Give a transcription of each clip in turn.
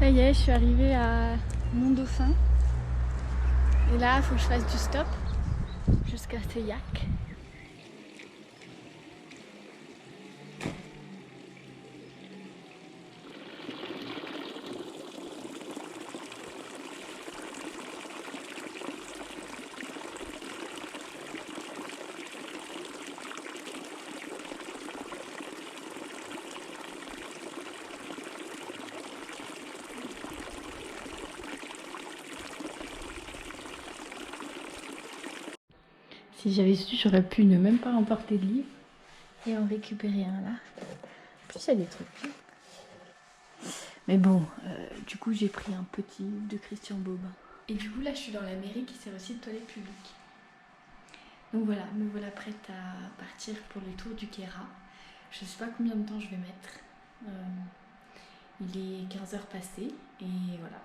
Ça y est, je suis arrivée à Mont-Dauphin. Et là, il faut que je fasse du stop jusqu'à Seillac. Si j'avais su, j'aurais pu ne même pas emporter de livre et en récupérer un là. En plus, il y a des trucs. Mais bon, du coup, j'ai pris un petit livre de Christian Bobin. Et du coup, là, je suis dans la mairie qui sert aussi de toilette publique. Donc voilà, me voilà prête à partir pour le tour du Queyras. Je sais pas combien de temps je vais mettre. Il est 15h passé et voilà,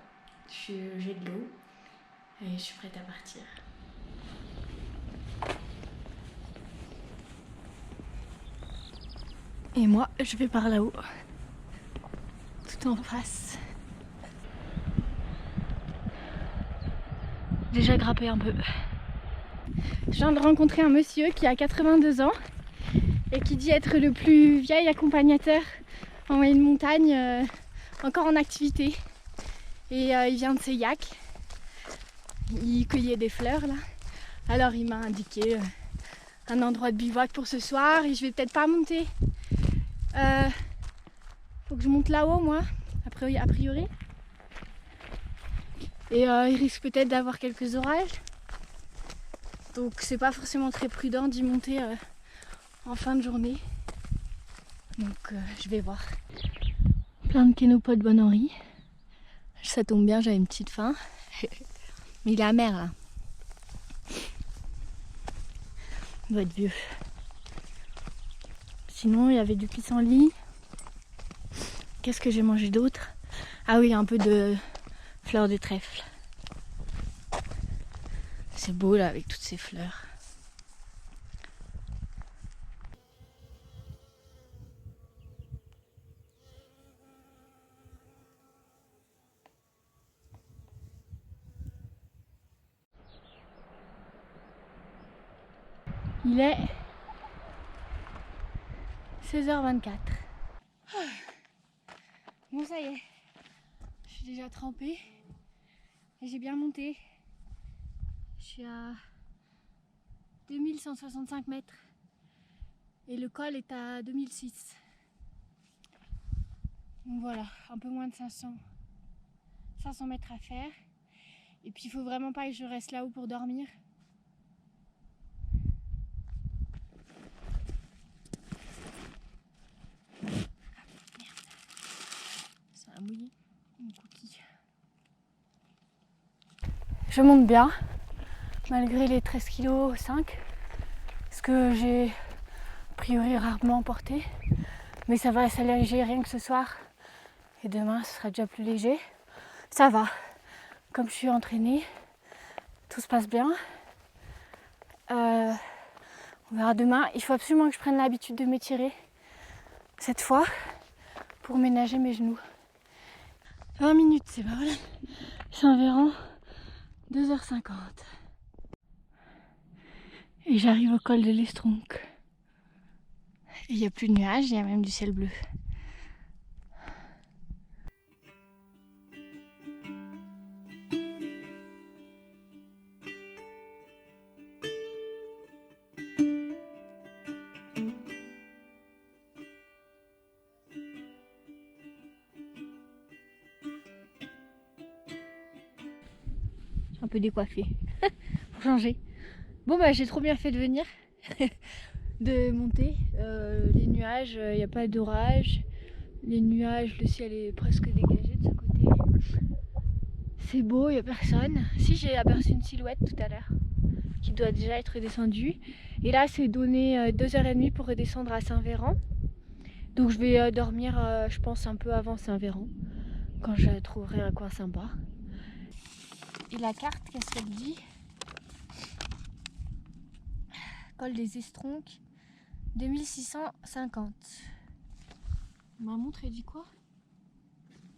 j'ai de l'eau et je suis prête à partir. Et moi, je vais par là-haut, tout en face. Déjà grappé un peu. Je viens de rencontrer un monsieur qui a 82 ans et qui dit être le plus vieil accompagnateur en moyenne montagne encore en activité. Et il vient de Seillac. Il cueillait des fleurs là. Alors il m'a indiqué un endroit de bivouac pour ce soir et je vais peut-être pas monter. Faut que je monte là-haut moi, a priori. Et il risque peut-être d'avoir quelques orages. Donc c'est pas forcément très prudent d'y monter en fin de journée. Donc je vais voir. Plein de kénopodes Bonne Henri. Ça tombe bien, j'avais une petite faim. Mais il est amer là. Il doit être vieux. Sinon il y avait du pissenlit. Qu'est-ce que j'ai mangé d'autre? Ah oui, un peu de fleurs de trèfle. C'est beau là avec toutes ces fleurs. Il est 16h24. Bon ça y est, je suis déjà trempée et j'ai bien monté. Je suis à 2165 mètres et le col est à 2006. Donc voilà, un peu moins de 500 mètres à faire. Et puis il faut vraiment pas que je reste là-haut pour dormir. Ça a mouillé mon cookie. Je monte bien, malgré les 13,5 kg, ce que j'ai a priori rarement porté. Mais ça va s'alléger rien que ce soir. Et demain, ce sera déjà plus léger. Ça va. Comme je suis entraînée, tout se passe bien. On verra demain. Il faut absolument que je prenne l'habitude de m'étirer cette fois pour ménager mes genoux. 20 minutes, c'est pas vrai. C'est environ 2h50. Et j'arrive au col de l'Estronque. Il n'y a plus de nuages, il y a même du ciel bleu. Un peu décoiffée pour changer. Bon bah j'ai trop bien fait de venir, de monter. Les nuages, il n'y a pas d'orage. Les nuages, le ciel est presque dégagé de ce côté. C'est beau, il n'y a personne. Si, j'ai aperçu une silhouette tout à l'heure qui doit déjà être descendue. Et là c'est donné 2h30 pour redescendre à Saint-Véran. Donc je vais dormir je pense un peu avant Saint-Véran, quand je trouverai un coin sympa. Et la carte, qu'est-ce qu'elle dit? Col des Estronques, 2650. Ma montre, elle dit quoi?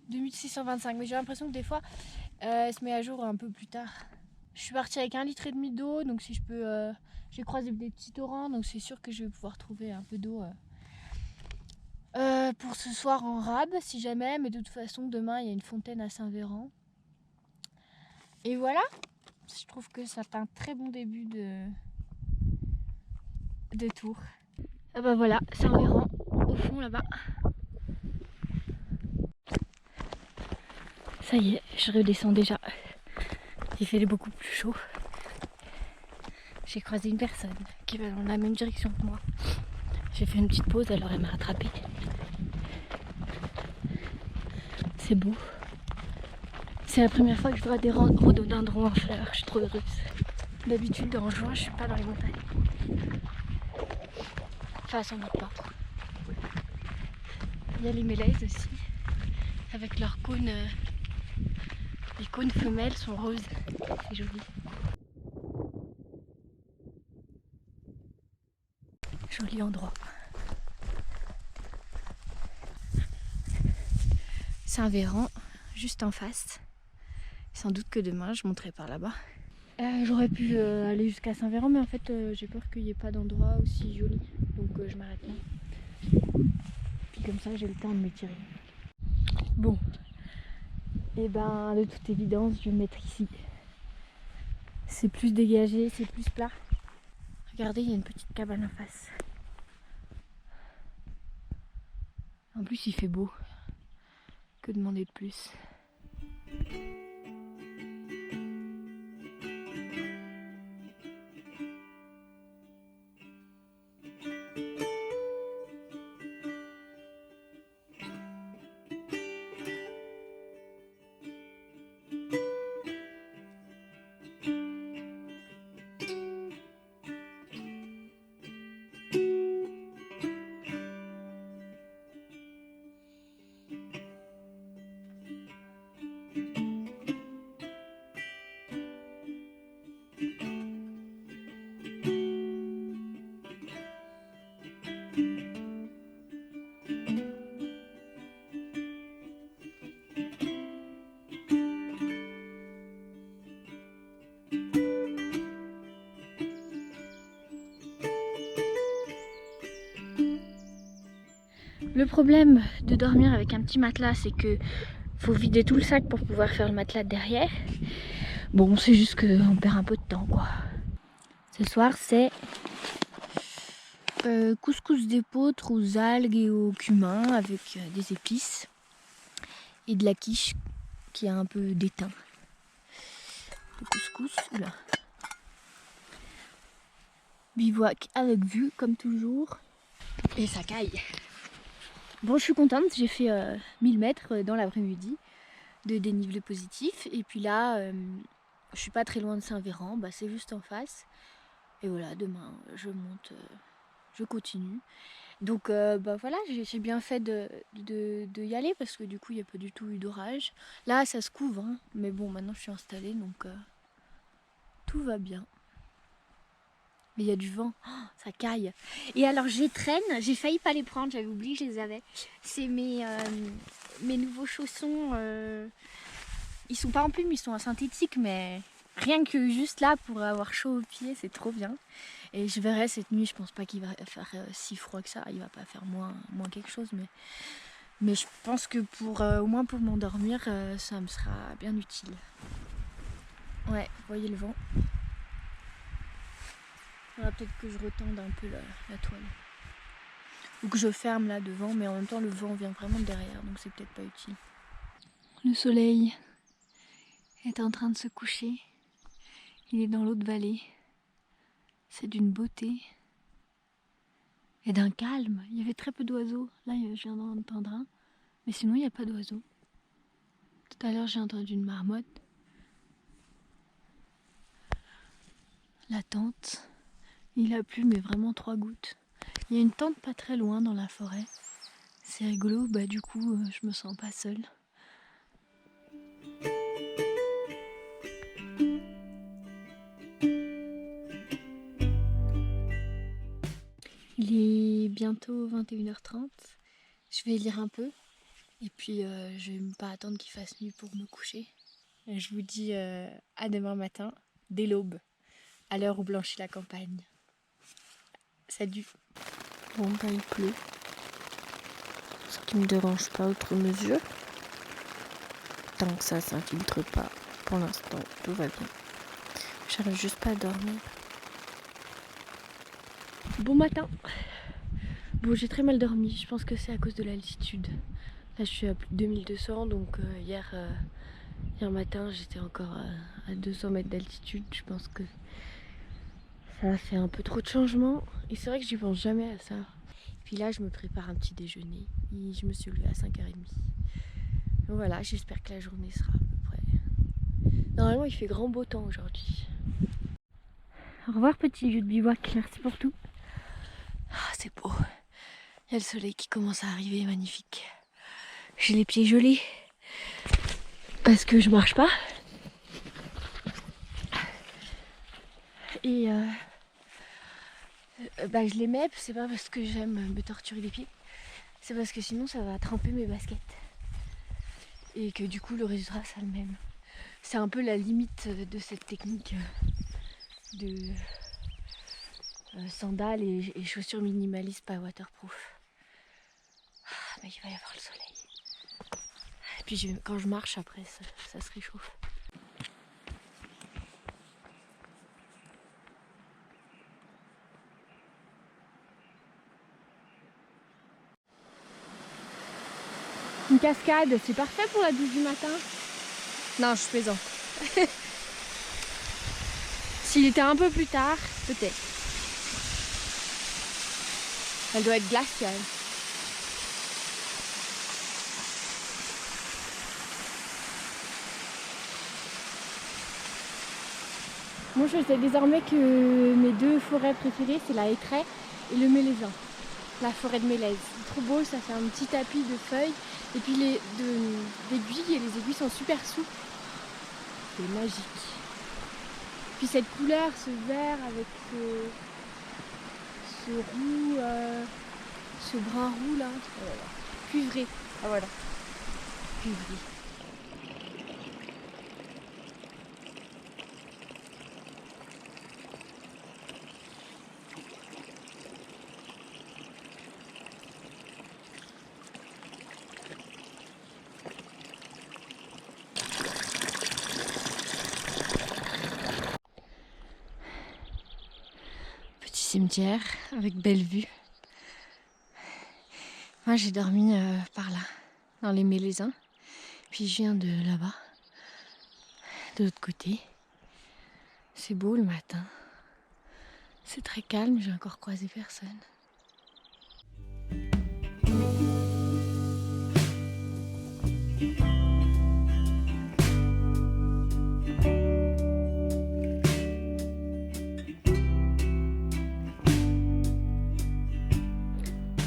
2625, mais j'ai l'impression que des fois, elle se met à jour un peu plus tard. Je suis partie avec 1,5 litre d'eau, donc si je peux... j'ai croisé des petits torrents, donc c'est sûr que je vais pouvoir trouver un peu d'eau pour ce soir en rab, si jamais. Mais de toute façon, demain, il y a une fontaine à Saint-Véran. Et voilà, je trouve que c'est un très bon début de tour. Ah bah voilà, Saint-Véran, au fond là-bas. Ça y est, je redescends déjà. Il fait beaucoup plus chaud. J'ai croisé une personne qui va dans la même direction que moi. J'ai fait une petite pause, alors elle m'a rattrapée. C'est beau. C'est la première fois que je vois des rhododendrons en fleurs. Je suis trop heureuse. D'habitude, en juin, je suis pas dans les montagnes. Enfin, sans doute pas. Il y a les mélèzes aussi, avec leurs cônes. Les cônes femelles sont roses. C'est joli. Joli endroit. Saint-Véran, juste en face. Sans doute que demain, je monterai par là-bas. J'aurais pu aller jusqu'à Saint-Véran, mais en fait, j'ai peur qu'il n'y ait pas d'endroit aussi joli. Donc, je m'arrête là. Puis comme ça, j'ai le temps de m'étirer. Bon. Et ben, de toute évidence, je vais me mettre ici. C'est plus dégagé, c'est plus plat. Regardez, il y a une petite cabane en face. En plus, il fait beau. Que demander de plus? Le problème de dormir avec un petit matelas, c'est que faut vider tout le sac pour pouvoir faire le matelas derrière. Bon, c'est juste qu'on perd un peu de temps, quoi. Ce soir, c'est couscous d'épeautre aux algues et au cumin avec des épices et de la quiche qui a un peu d'étain. Le couscous, oula. Bivouac avec vue, comme toujours. Et ça caille. Bon, je suis contente, j'ai fait 1000 mètres dans l'après-midi de dénivelé positif. Et puis là, je suis pas très loin de Saint-Véran, bah, c'est juste en face. Et voilà, demain, je monte, je continue. Donc bah voilà, j'ai bien fait de y aller parce que du coup, il n'y a pas du tout eu d'orage. Là, ça se couvre, hein, mais bon, maintenant je suis installée, donc tout va bien. Mais il y a du vent, oh, ça caille. Et alors j'étraîne, j'ai failli pas les prendre, j'avais oublié que je les avais. C'est mes nouveaux chaussons, ils sont pas en plume, ils sont en synthétique, mais rien que juste là pour avoir chaud aux pieds, c'est trop bien. Et je verrai cette nuit, je pense pas qu'il va faire si froid que ça, il va pas faire moins quelque chose, mais je pense que au moins pour m'endormir, ça me sera bien utile. Ouais, vous voyez le vent. Il faudra peut-être que je retende un peu la toile. Ou que je ferme là devant, mais en même temps le vent vient vraiment de derrière, donc c'est peut-être pas utile. Le soleil est en train de se coucher. Il est dans l'autre vallée. C'est d'une beauté et d'un calme. Il y avait très peu d'oiseaux. Là, je viens d'en entendre un, mais sinon il n'y a pas d'oiseaux. Tout à l'heure, j'ai entendu une marmotte. La tente. Il a plu, mais vraiment 3 gouttes. Il y a une tente pas très loin dans la forêt. C'est rigolo, bah du coup, je me sens pas seule. Il est bientôt 21h30. Je vais lire un peu Et puis je vais pas attendre qu'il fasse nuit pour me coucher. Et je vous dis à demain matin, dès l'aube, à l'heure où blanchit la campagne. Salut. Bon ben il pleut. Ce qui me dérange pas outre mesure. Tant que ça s'infiltre pas, pour l'instant tout va bien. J'arrive juste pas à dormir. Bon matin. Bon, j'ai très mal dormi, je pense que c'est à cause de l'altitude. Là je suis à plus de 2200, donc hier matin j'étais encore à 200 mètres d'altitude. Je pense que ça a fait un peu trop de changements. Et c'est vrai que j'y pense jamais à ça. Puis là je me prépare un petit déjeuner. Et je me suis levée à 5h30. Donc voilà, j'espère que la journée sera à peu près. Normalement il fait grand beau temps aujourd'hui. Au revoir petit lieu de bivouac, merci pour tout. Ah, c'est beau. Il y a le soleil qui commence à arriver, magnifique. J'ai les pieds gelés parce que je marche pas. Et je les mets, c'est pas parce que j'aime me torturer les pieds, c'est parce que sinon ça va tremper mes baskets. Et que du coup le résultat sera le même. C'est un peu la limite de cette technique de sandales et chaussures minimalistes pas waterproof. Ah, mais il va y avoir le soleil. Et puis quand je marche après ça se réchauffe. Une cascade, c'est parfait pour la douche du matin. Non, je plaisante. S'il était un peu plus tard, peut-être. Elle doit être glaciale. Moi je sais désormais que mes deux forêts préférées c'est la Hétraie et le Mélésin. La forêt de Mélèze. C'est trop beau, ça fait un petit tapis de feuilles. Et puis les aiguilles, et les aiguilles sont super souples. C'est magique. Puis cette couleur, ce vert avec ce roux, ce brun roux là. Voilà. Cuivré. Ah voilà. Cuivré. Cimetière avec belle vue. Moi j'ai dormi par là, dans les Mélézins. Puis je viens de là-bas, de l'autre côté. C'est beau le matin. C'est très calme, j'ai encore croisé personne.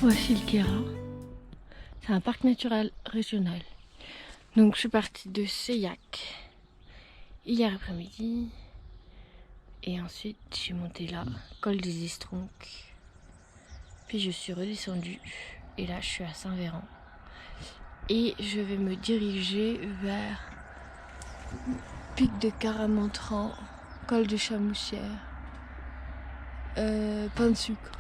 Voici le Kéra. C'est un parc naturel régional. Donc je suis partie de Seillac hier après-midi. Et ensuite je suis montée là, col des Estronques. Puis je suis redescendue. Et là je suis à Saint-Véran. Et je vais me diriger vers Pic de Caramantran, col de Chamoussière, Pain de Sucre.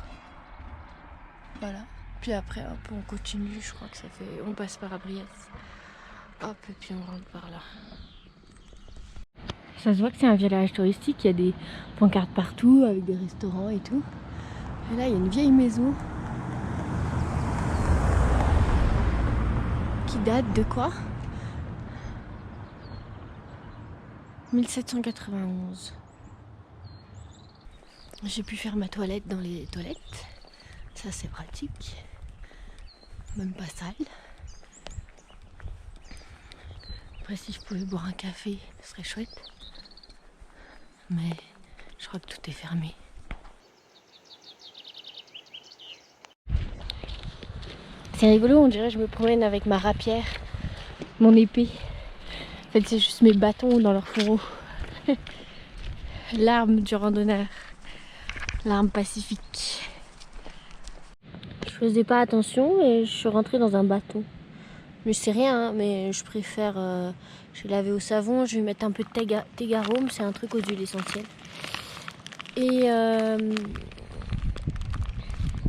Voilà. Puis après, hop, on continue, je crois que ça fait... On passe par Abriès. Hop, et puis on rentre par là. Ça se voit que c'est un village touristique, il y a des pancartes partout, avec des restaurants et tout. Et là, il y a une vieille maison. Qui date de quoi ? 1791. J'ai pu faire ma toilette dans les toilettes. Ça, c'est pratique. Même pas sale. Après, si je pouvais boire un café, ce serait chouette. Mais je crois que tout est fermé. C'est rigolo, on dirait que je me promène avec ma rapière, mon épée. En fait, c'est juste mes bâtons dans leur fourreau. L'arme du randonneur. L'arme pacifique. Je faisais pas attention et je suis rentrée dans un bateau. Mais c'est rien, hein, mais je préfère... je vais laver au savon, je vais mettre un peu de Tegarum, c'est un truc aux huiles essentielles. Et...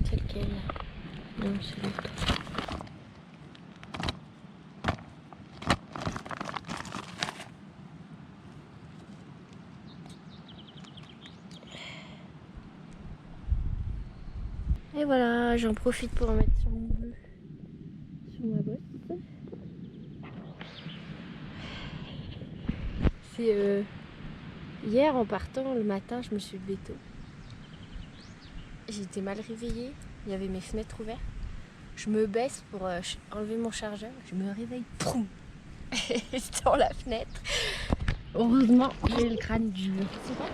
c'est lequel? Non, c'est l'autre. Et voilà, j'en profite pour en mettre sur mon bleu, sur ma botte. C'est hier en partant le matin, je me suis levée tôt. J'étais mal réveillée, il y avait mes fenêtres ouvertes. Je me baisse pour enlever mon chargeur, je me réveille, poum, dans la fenêtre. Heureusement, j'ai le crâne dur. C'est vrai ?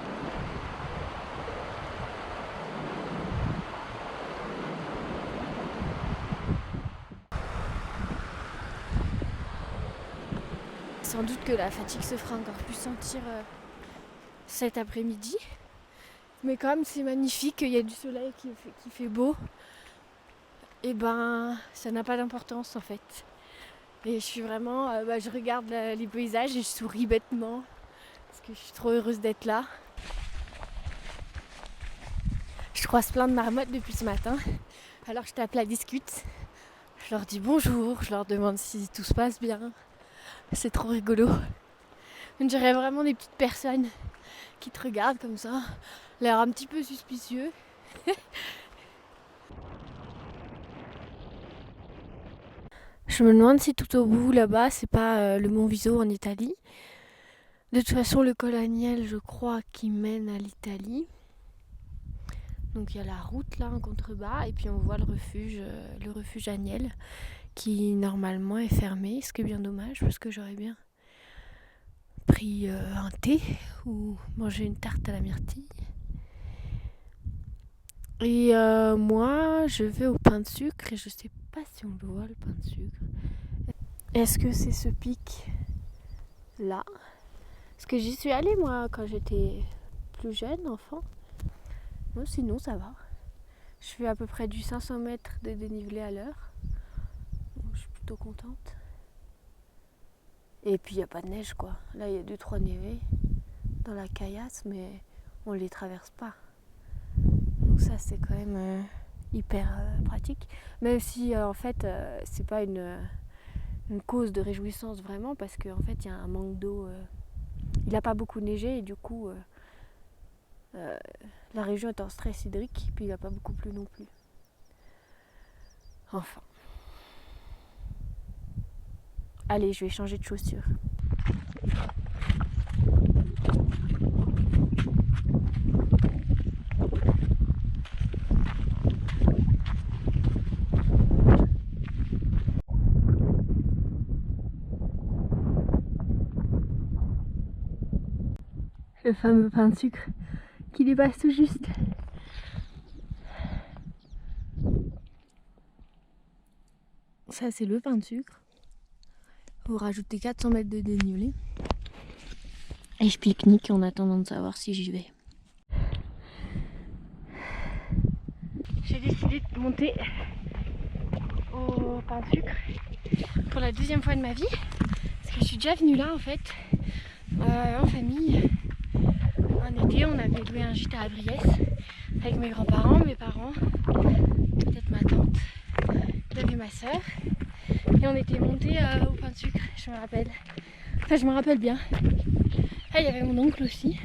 Sans doute que la fatigue se fera encore plus sentir cet après-midi. Mais comme c'est magnifique, il y a du soleil qui fait beau, et ben ça n'a pas d'importance en fait. Et je suis vraiment, je regarde les paysages et je souris bêtement parce que je suis trop heureuse d'être là. Je croise plein de marmottes depuis ce matin, alors je tape la discute. Je leur dis bonjour, je leur demande si tout se passe bien. C'est trop rigolo. On dirait vraiment des petites personnes qui te regardent comme ça, l'air un petit peu suspicieux. Je me demande si tout au bout là-bas c'est pas le Mont Viso en Italie. De toute façon le col Agnelle je crois qui mène à l'Italie. Donc il y a la route là en contrebas et puis on voit le refuge Agnelle qui normalement est fermé, ce qui est bien dommage parce que j'aurais bien pris un thé ou mangé une tarte à la myrtille. Et moi je vais au pain de sucre et je sais pas si on le voit le pain de sucre. Est-ce que c'est ce pic là? Parce que j'y suis allée moi quand j'étais plus jeune, enfant. Bon, sinon ça va. Je fais à peu près du 500 mètres de dénivelé à l'heure. Donc, je suis plutôt contente. Et puis il n'y a pas de neige quoi. Là il y a 2-3 névés dans la caillasse mais on ne les traverse pas. Donc ça c'est quand même hyper pratique. Même si en fait c'est pas une cause de réjouissance vraiment parce qu'en fait il y a un manque d'eau. Il n'a pas beaucoup neigé et du coup la région est en stress hydrique puis il n'a pas beaucoup plu non plus. Enfin. Allez, je vais changer de chaussures. Le fameux pain de sucre qui dépasse tout juste. Ça c'est le pain de sucre. Vous rajoutez 400 mètres de dénivelé. Et je pique-nique en attendant de savoir si j'y vais. J'ai décidé de monter au pain de sucre pour la deuxième fois de ma vie. Parce que je suis déjà venue là en fait, en famille. En été, on avait loué un gîte à Abriès avec mes grands-parents, mes parents, peut-être ma tante. Il y avait ma soeur. Et on était montés au pain de sucre, je me rappelle. Enfin, je me rappelle bien. Ah, il y avait mon oncle aussi.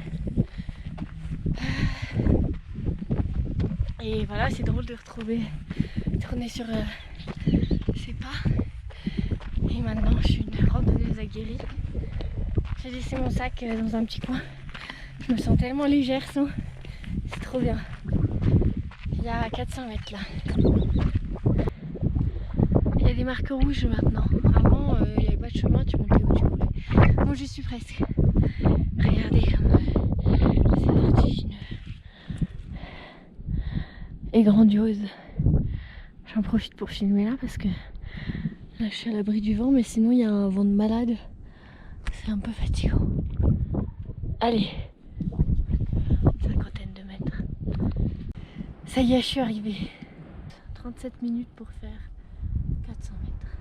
Et voilà, c'est drôle de tourner sur ses pas. Et maintenant, je suis une randonneuse aguerrie. J'ai laissé mon sac dans un petit coin. Je me sens tellement légère sans. C'est trop bien. Il y a 400 mètres là. Il y a des marques rouges maintenant. Avant, il n'y avait pas de chemin, tu montais où tu voulais. Bon, j'y suis presque. Regardez comme c'est vertigineux. Et grandiose. J'en profite pour filmer là parce que là je suis à l'abri du vent, mais sinon il y a un vent de malade. C'est un peu fatigant. Allez, cinquantaine de mètres. Ça y est, je suis arrivée. 37 minutes pour faire 400 mètres.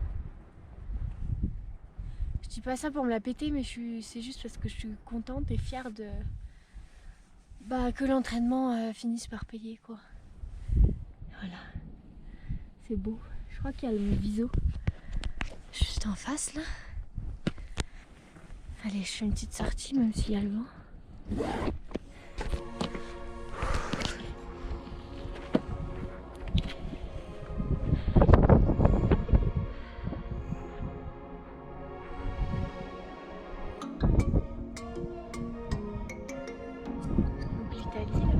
dis pas ça pour me la péter, mais c'est juste parce que je suis contente et fière de que l'entraînement finisse par payer, quoi. Voilà, c'est beau. Je crois qu'il y a le Viso juste en face là. Allez, je fais une petite sortie même s'il y a le vent. Donc l'Italie là.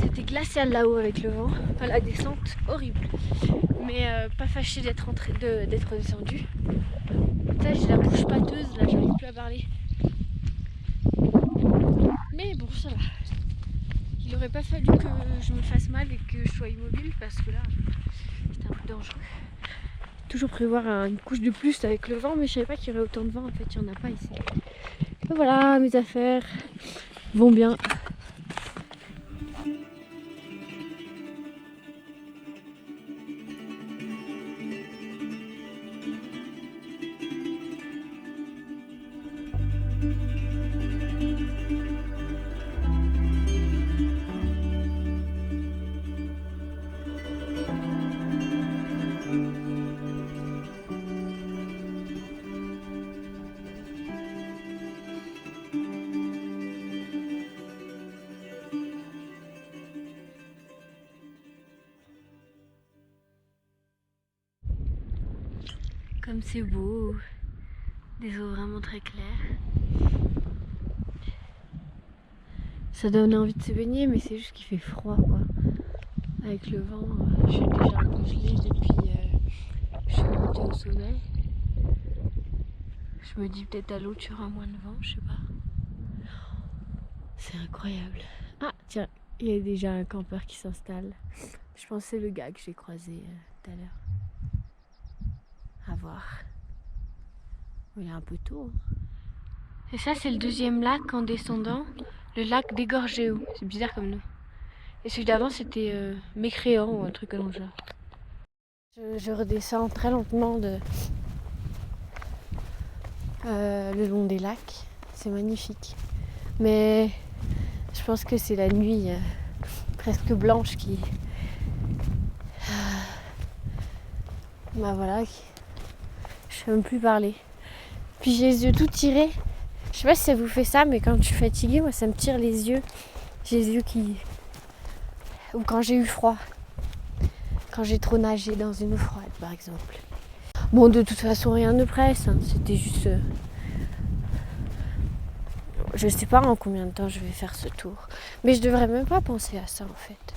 C'était glacial là-haut avec le vent, enfin la descente horrible, mais pas fâchée d'être descendue. Putain, j'ai la bouche pâteuse là, j'arrive plus à parler. Mais bon, ça va. Il aurait pas fallu que je me fasse mal et que je sois immobile parce que là, c'était un peu dangereux. Toujours prévoir une couche de plus avec le vent, mais je savais pas qu'il y aurait autant de vent. En fait, il n'y en a pas ici. Et voilà, mes affaires vont bien. Comme c'est beau, des eaux vraiment très claires. Ça donne envie de se baigner, mais c'est juste qu'il fait froid, quoi. Avec le vent, je suis déjà un peu gelée depuis je suis montée au sommet. Je me dis peut-être à l'autre il y aura moins de vent, je sais pas. C'est incroyable. Ah tiens, il y a déjà un campeur qui s'installe. Je pense que c'est le gars que j'ai croisé tout à l'heure. À voir. Il est un peu tôt. Et ça, c'est le deuxième lac en descendant. Le lac d'Egorgéo. C'est bizarre comme nom. Et celui d'avant, c'était Mécréant ou un truc comme ça. Je redescends très lentement le long des lacs. C'est magnifique. Mais je pense que c'est la nuit presque blanche qui... voilà. Je ne sais même plus parler. Puis j'ai les yeux tout tirés. Je sais pas si ça vous fait ça, mais quand je suis fatiguée, moi ça me tire les yeux. J'ai les yeux qui... Ou quand j'ai eu froid. Quand j'ai trop nagé dans une eau froide, par exemple. Bon, de toute façon, rien ne presse. Hein. C'était juste... Je sais pas en combien de temps je vais faire ce tour. Mais je devrais même pas penser à ça, en fait.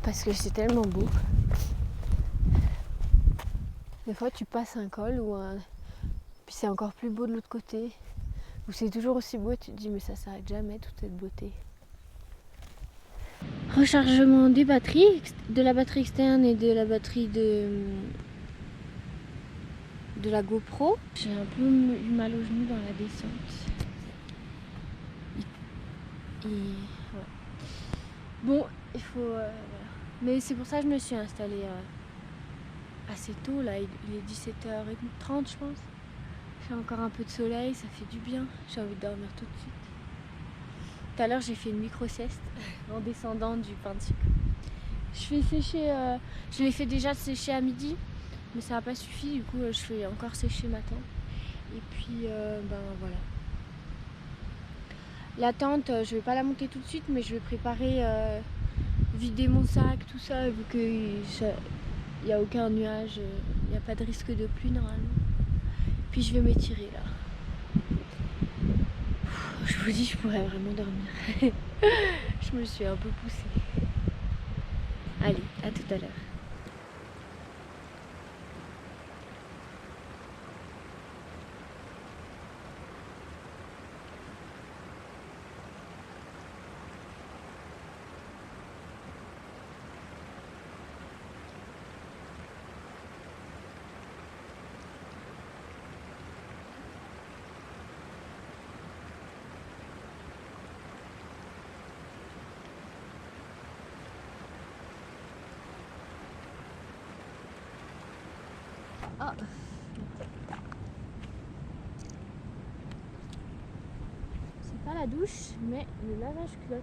Parce que c'est tellement beau. Des fois, tu passes un col ou un... Puis c'est encore plus beau de l'autre côté. Ou c'est toujours aussi beau et tu te dis, mais ça s'arrête jamais, toute cette beauté. Rechargement des batteries, de la batterie externe et de la batterie de la GoPro. J'ai un peu eu mal au genou dans la descente. Et ouais. Bon, il faut... voilà. Mais c'est pour ça que je me suis installée assez tôt. Là, il est 17h30, je pense. J'ai encore un peu de soleil, ça fait du bien. J'ai envie de dormir tout de suite. Tout à l'heure, j'ai fait une micro-sieste en descendant du pain de sucre. Je fais sécher... je l'ai fait déjà sécher à midi, mais ça n'a pas suffi. Du coup, je fais encore sécher matin. Et puis, voilà. La tente, je vais pas la monter tout de suite, mais je vais préparer... vider mon sac, tout ça, vu qu'il n'y a aucun nuage, il n'y a pas de risque de pluie normalement. Puis je vais m'étirer là. Je vous dis, je pourrais vraiment dormir. Je me suis un peu poussée. Allez, à tout à l'heure. Ah. C'est pas la douche, mais le lavage culotte.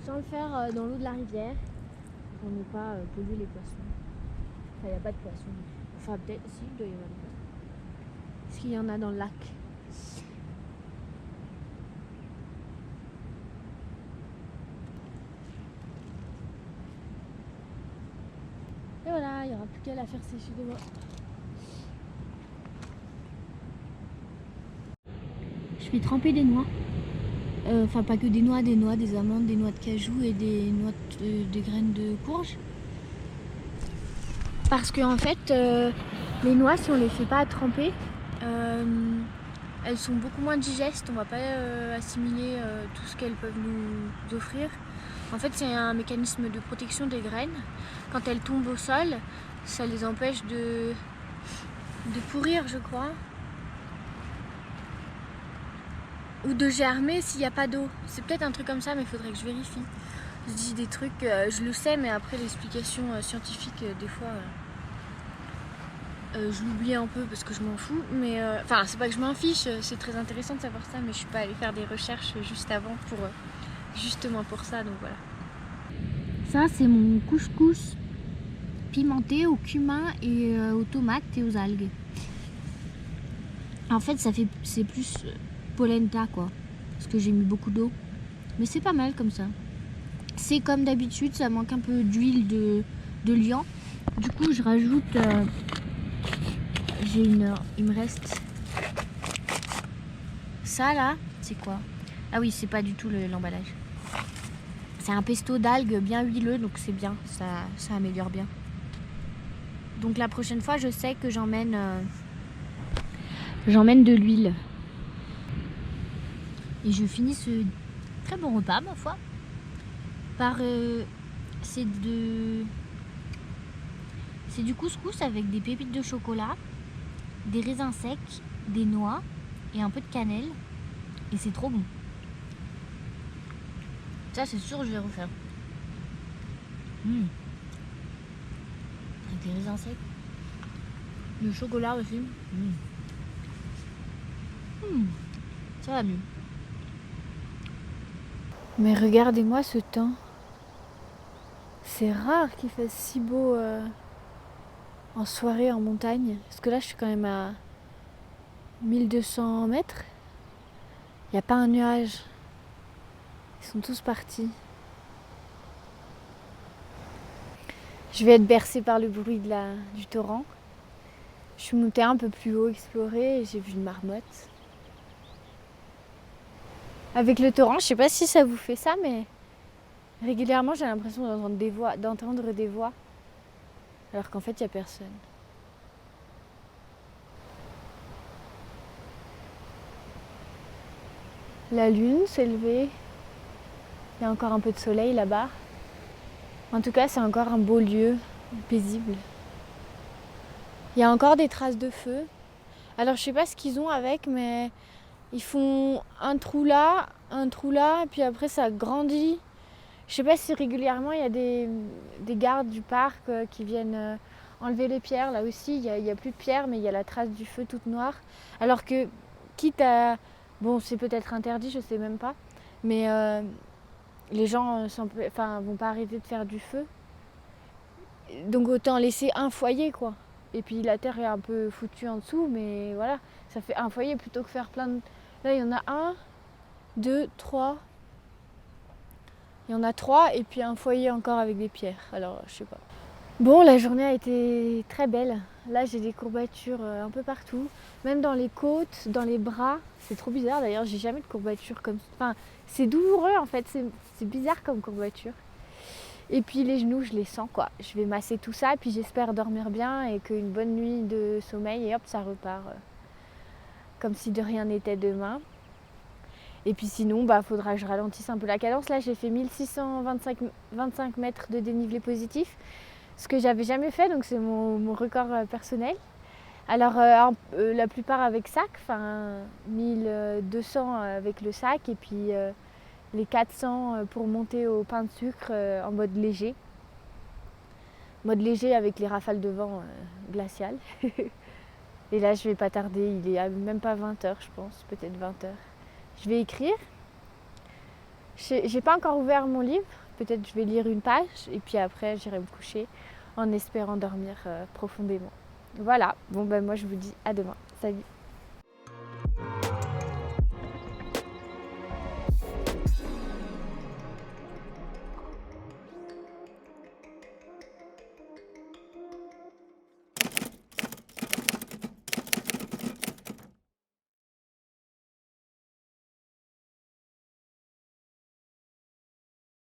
Sans le faire dans l'eau de la rivière, pour ne pas polluer les poissons. Enfin, il n'y a pas de poissons. Enfin, peut-être, si, il doit y avoir des poissons. Est-ce qu'il y en a dans le lac? Et voilà, il n'y aura plus qu'à la faire sécher de moi. Je vais tremper des noix. Enfin, pas que des noix, des amandes, des noix de cajou et des noix des graines de courge. Parce que en fait, les noix, si on les fait pas tremper, elles sont beaucoup moins digestes. On va pas assimiler tout ce qu'elles peuvent nous offrir. En fait, c'est un mécanisme de protection des graines. Quand elles tombent au sol, ça les empêche de pourrir, je crois. Ou de germer s'il n'y a pas d'eau. C'est peut-être un truc comme ça, mais il faudrait que je vérifie. Je dis des trucs, je le sais, mais après l'explication scientifique, des fois, je l'oublie un peu parce que je m'en fous. Mais enfin, c'est pas que je m'en fiche, c'est très intéressant de savoir ça, mais je suis pas allée faire des recherches juste avant pour justement pour ça, donc voilà. Ça, c'est mon couscous pimenté au cumin et aux tomates et aux algues. En fait, c'est plus polenta quoi, parce que j'ai mis beaucoup d'eau. Mais c'est pas mal comme ça. C'est comme d'habitude, ça manque un peu d'huile de liant. Du coup, je rajoute. Il me reste ça là. C'est quoi? Ah oui, c'est pas du tout l'emballage. C'est un pesto d'algues bien huileux, donc c'est bien. Ça améliore bien. Donc la prochaine fois, je sais que j'emmène de l'huile. Et je finis ce très bon repas, ma foi, par c'est du couscous avec des pépites de chocolat, des raisins secs, des noix et un peu de cannelle. Et c'est trop bon. Ça, c'est sûr, je vais refaire. Avec des raisins secs. Le chocolat aussi. Ça va mieux. Mais regardez-moi ce temps. C'est rare qu'il fasse si beau en soirée en montagne. Parce que là, je suis quand même à 1200 mètres. Il n'y a pas un nuage. Ils sont tous partis. Je vais être bercée par le bruit du torrent. Je suis montée un peu plus haut explorer et j'ai vu une marmotte. Avec le torrent, je sais pas si ça vous fait ça, mais régulièrement j'ai l'impression d'entendre des voix, alors qu'en fait il n'y a personne. La lune s'est levée, il y a encore un peu de soleil là-bas. En tout cas, c'est encore un beau lieu, paisible. Il y a encore des traces de feu. Alors je sais pas ce qu'ils ont avec, mais ils font un trou là, et puis après ça grandit. Je sais pas si régulièrement il y a des gardes du parc qui viennent enlever les pierres. Là aussi, il y a plus de pierres, mais il y a la trace du feu toute noire. Alors que, quitte à... Bon, c'est peut-être interdit, je sais même pas. Mais les gens vont pas arrêter de faire du feu. Donc autant laisser un foyer, quoi. Et puis la terre est un peu foutue en dessous, mais voilà. Ça fait un foyer plutôt que faire plein de... Là, il y en a 1, 2, 3... Il y en a 3 et puis un foyer encore avec des pierres. Alors, je sais pas. Bon, la journée a été très belle. Là j'ai des courbatures un peu partout, même dans les côtes, dans les bras. C'est trop bizarre d'ailleurs, j'ai jamais de courbatures comme ça. Enfin, c'est douloureux en fait, c'est bizarre comme courbature. Et puis les genoux, je les sens quoi. Je vais masser tout ça, puis j'espère dormir bien et qu'une bonne nuit de sommeil et hop, ça repart comme si de rien n'était demain. Et puis sinon, faudra que je ralentisse un peu la cadence. Là, j'ai fait 1625 mètres de dénivelé positif, ce que j'avais jamais fait, donc c'est mon record personnel. Alors la plupart avec sac, 1200 avec le sac et puis les 400 pour monter au pain de sucre en mode léger. Mode léger avec les rafales de vent glaciales. Et là je vais pas tarder, il est même pas 20h je pense, peut-être 20h. Je vais écrire. J'ai pas encore ouvert mon livre, peut-être je vais lire une page et puis après j'irai me coucher en espérant dormir profondément. Voilà, moi je vous dis à demain. Salut.